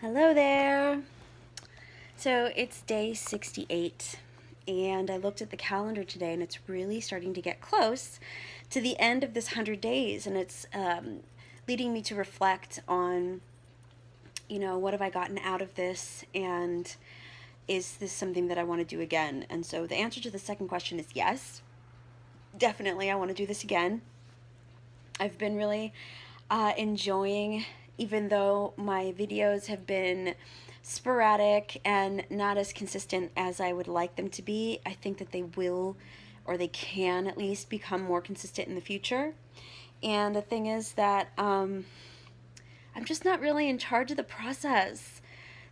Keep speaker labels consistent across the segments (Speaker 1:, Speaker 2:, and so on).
Speaker 1: Hello there. So it's day 68, and I looked at the calendar today, and it's really starting to get close to the end of this 100 days, and it's leading me to reflect on, what have I gotten out of this, and is this something that I want to do again? And so the answer to the second question is yes, definitely, I want to do this again. I've been really enjoying, even though my videos have been sporadic and not as consistent as I would like them to be. I think that they will, or they can at least, become more consistent in the future. And the thing is that I'm just not really in charge of the process.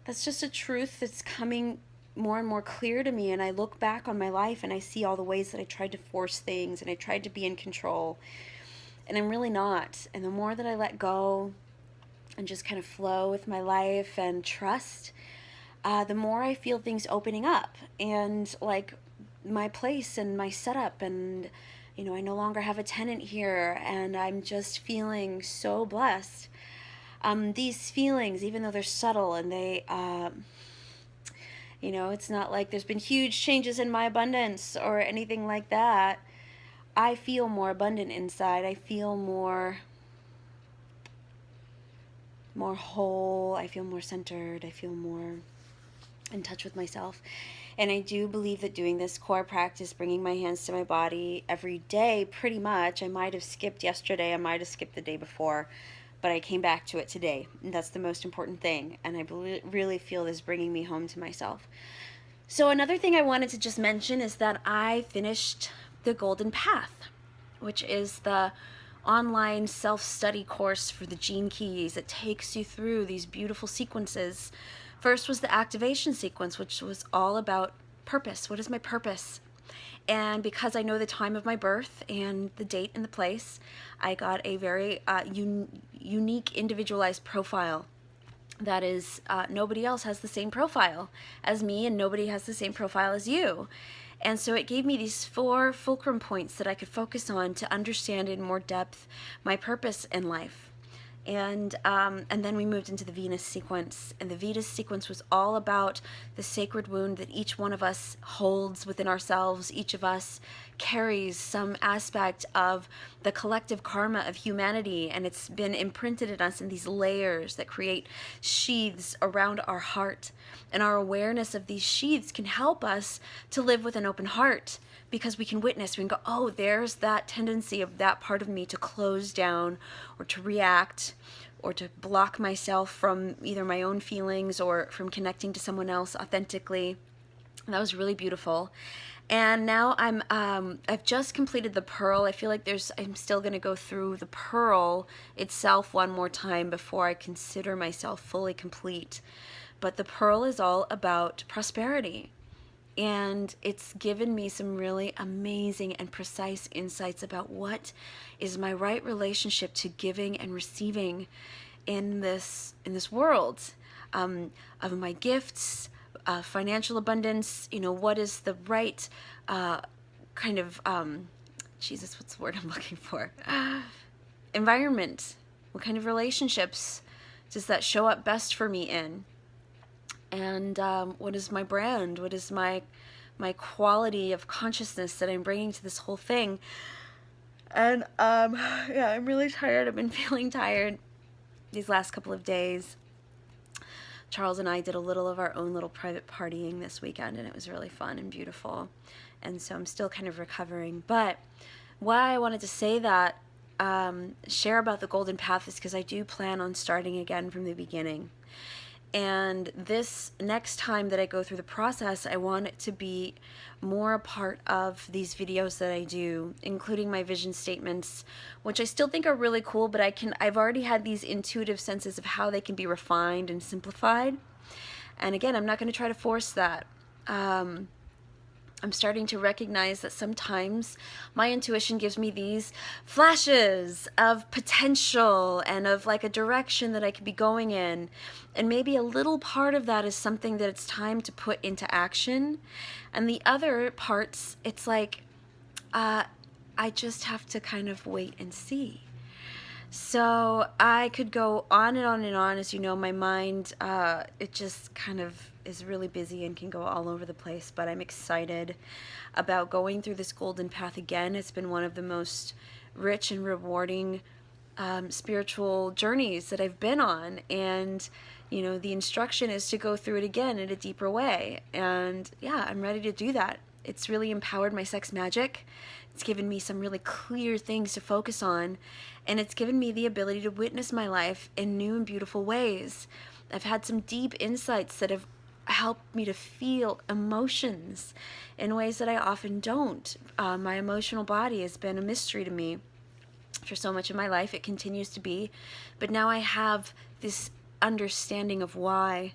Speaker 1: That's just a truth that's coming more and more clear to me. And I look back on my life and I see all the ways that I tried to force things and I tried to be in control. And I'm really not. And the more that I let go and just kind of flow with my life and trust, the more I feel things opening up and like my place and my setup. And, I no longer have a tenant here and I'm just feeling so blessed. These feelings, even though they're subtle and it's not like there's been huge changes in my abundance or anything like that. I feel more abundant inside. I feel more whole. I feel more centered. I feel more in touch with myself. And I do believe that doing this core practice, bringing my hands to my body every day, pretty much, I might have skipped yesterday, I might have skipped the day before, but I came back to it today. And that's the most important thing. And I really feel this bringing me home to myself. So another thing I wanted to just mention is that I finished the Golden Path, which is the online self-study course for the Gene Keys that takes you through these beautiful sequences. First was the activation sequence, which was all about purpose. What is my purpose? And because I know the time of my birth and the date and the place, I got a very unique, individualized profile. That is, nobody else has the same profile as me, and nobody has the same profile as you. And so it gave me these 4 fulcrum points that I could focus on to understand in more depth my purpose in life. And then we moved into the Venus sequence. And the Venus sequence was all about the sacred wound that each one of us holds within ourselves. Each of us carries some aspect of the collective karma of humanity, and it's been imprinted in us in these layers that create sheaths around our heart. And our awareness of these sheaths can help us to live with an open heart, because we can witness, we can go, oh, there's that tendency of that part of me to close down or to react or to block myself from either my own feelings or from connecting to someone else authentically. And that was really beautiful. And now I've just completed the Pearl. I feel like I'm still going to go through the Pearl itself one more time before I consider myself fully complete. But the Pearl is all about prosperity. And it's given me some really amazing and precise insights about what is my right relationship to giving and receiving in this world, of my gifts, financial abundance. What is the right kind of Jesus? What's the word I'm looking for? Environment. What kind of relationships does that show up best for me in? And what is my brand? What is my quality of consciousness that I'm bringing to this whole thing? And yeah, I'm really tired. I've been feeling tired these last couple of days. Charles and I did a little of our own little private partying this weekend, and it was really fun and beautiful. And so I'm still kind of recovering. But why I wanted to say that, share about the Golden Path, is because I do plan on starting again from the beginning. And this next time that I go through the process, I want it to be more a part of these videos that I do, including my vision statements, which I still think are really cool, but I've already had these intuitive senses of how they can be refined and simplified. And again, I'm not going to try to force that. I'm starting to recognize that sometimes my intuition gives me these flashes of potential and of like a direction that I could be going in. And maybe a little part of that is something that it's time to put into action. And the other parts, it's like, I just have to kind of wait and see. So I could go on and on and on. As you know, my mind, it just kind of is really busy and can go all over the place. But I'm excited about going through this golden path again. It's been one of the most rich and rewarding spiritual journeys that I've been on. And, you know, the instruction is to go through it again in a deeper way. And yeah, I'm ready to do that. It's really empowered my sex magic. It's given me some really clear things to focus on. And it's given me the ability to witness my life in new and beautiful ways. I've had some deep insights that have helped me to feel emotions in ways that I often don't. My emotional body has been a mystery to me for so much of my life. It continues to be. But now I have this understanding of why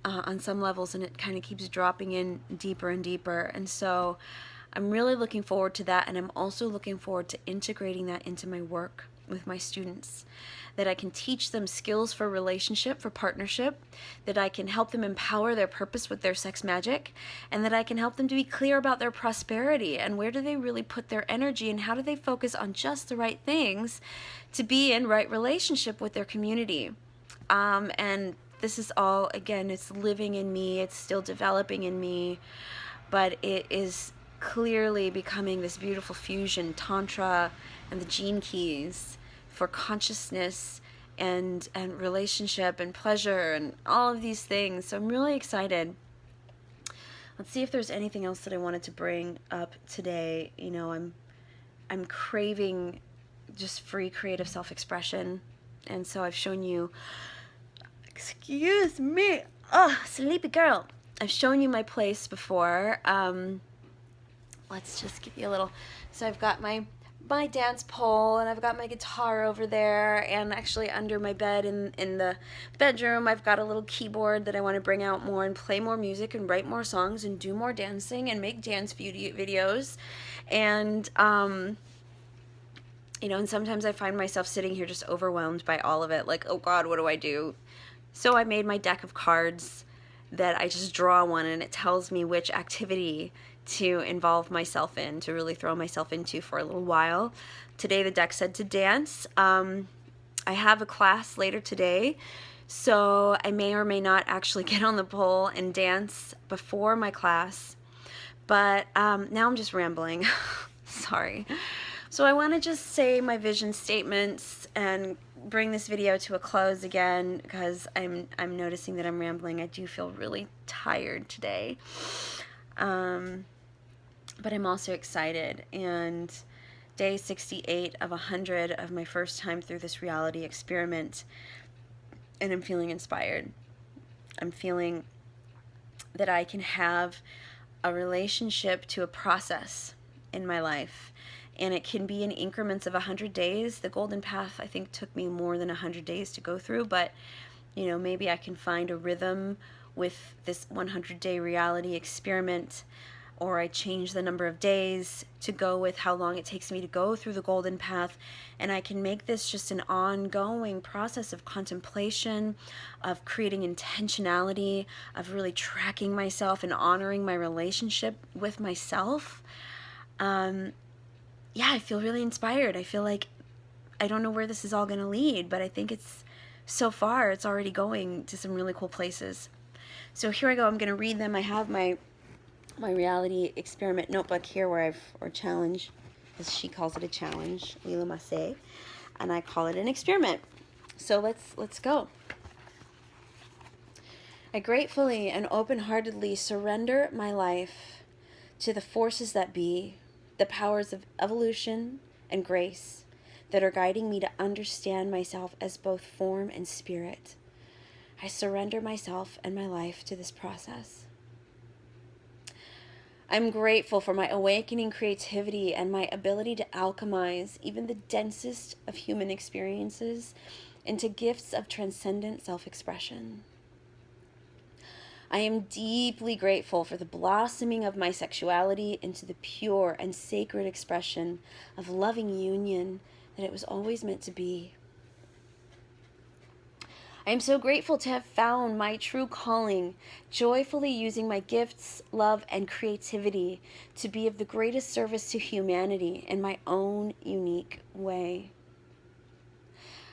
Speaker 1: on some levels, and it kind of keeps dropping in deeper and deeper. And so I'm really looking forward to that. And I'm also looking forward to integrating that into my work with my students, that I can teach them skills for relationship, for partnership, that I can help them empower their purpose with their sex magic, and that I can help them to be clear about their prosperity and where do they really put their energy and how do they focus on just the right things to be in right relationship with their community. And this is all, again, it's living in me, it's still developing in me, but it is clearly becoming this beautiful fusion, Tantra and the Gene Keys for consciousness and relationship and pleasure and all of these things. So I'm really excited. Let's see if there's anything else that I wanted to bring up today. You know, I'm craving just free creative self-expression. And so I've shown you, excuse me, oh, sleepy girl. I've shown you my place before. Let's just give you a little. So I've got my dance pole and I've got my guitar over there, and actually under my bed in the bedroom I've got a little keyboard that I want to bring out more and play more music and write more songs and do more dancing and make dance videos. And you know, and sometimes I find myself sitting here just overwhelmed by all of it, like, oh God, what do I do? So I made my deck of cards that I just draw one and it tells me which activity to involve myself in, to really throw myself into for a little while. Today the deck said to dance. I have a class later today, so I may or may not actually get on the pole and dance before my class. But now I'm just rambling. Sorry. So I want to just say my vision statements and bring this video to a close again, because I'm noticing that I'm rambling. I do feel really tired today. But I'm also excited, and day 68 of 100 of my first time through this reality experiment, and I'm feeling inspired. I'm feeling that I can have a relationship to a process in my life, and it can be in increments of 100 days. The golden path, I think, took me more than 100 days to go through, but you know, maybe I can find a rhythm with this 100-day reality experiment, or I change the number of days to go with how long it takes me to go through the golden path, and I can make this just an ongoing process of contemplation, of creating intentionality, of really tracking myself and honoring my relationship with myself. Yeah, I feel really inspired. I feel like I don't know where this is all going to lead, but I think so far it's already going to some really cool places. So here I go. I'm going to read them. I have my reality experiment notebook here, or challenge, as she calls it, a challenge, Lila Massé, and I call it an experiment. So let's go. I gratefully and open-heartedly surrender my life to the forces that be, the powers of evolution and grace that are guiding me to understand myself as both form and spirit. I surrender myself and my life to this process. I'm grateful for my awakening creativity and my ability to alchemize even the densest of human experiences into gifts of transcendent self-expression. I am deeply grateful for the blossoming of my sexuality into the pure and sacred expression of loving union that it was always meant to be. I am so grateful to have found my true calling, joyfully using my gifts, love, and creativity to be of the greatest service to humanity in my own unique way.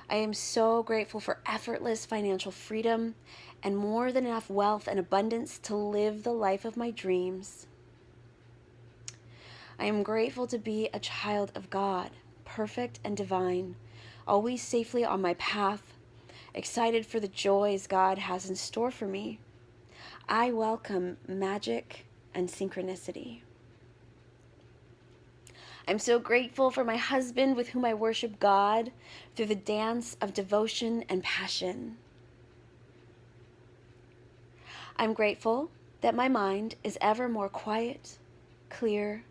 Speaker 1: I am so grateful for effortless financial freedom and more than enough wealth and abundance to live the life of my dreams. I am grateful to be a child of God, perfect and divine, always safely on my path, excited for the joys God has in store for me. I welcome magic and synchronicity. I'm so grateful for my husband with whom I worship God through the dance of devotion and passion. I'm grateful that my mind is ever more quiet, clear,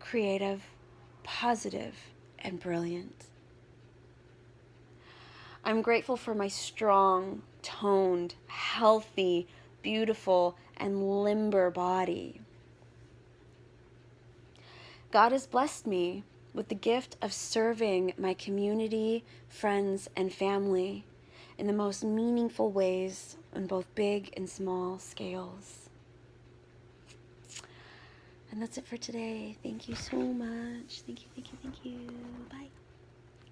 Speaker 1: creative, positive, and brilliant. I'm grateful for my strong, toned, healthy, beautiful, and limber body. God has blessed me with the gift of serving my community, friends, and family in the most meaningful ways on both big and small scales. And that's it for today. Thank you so much. Thank you, thank you, thank you. Bye.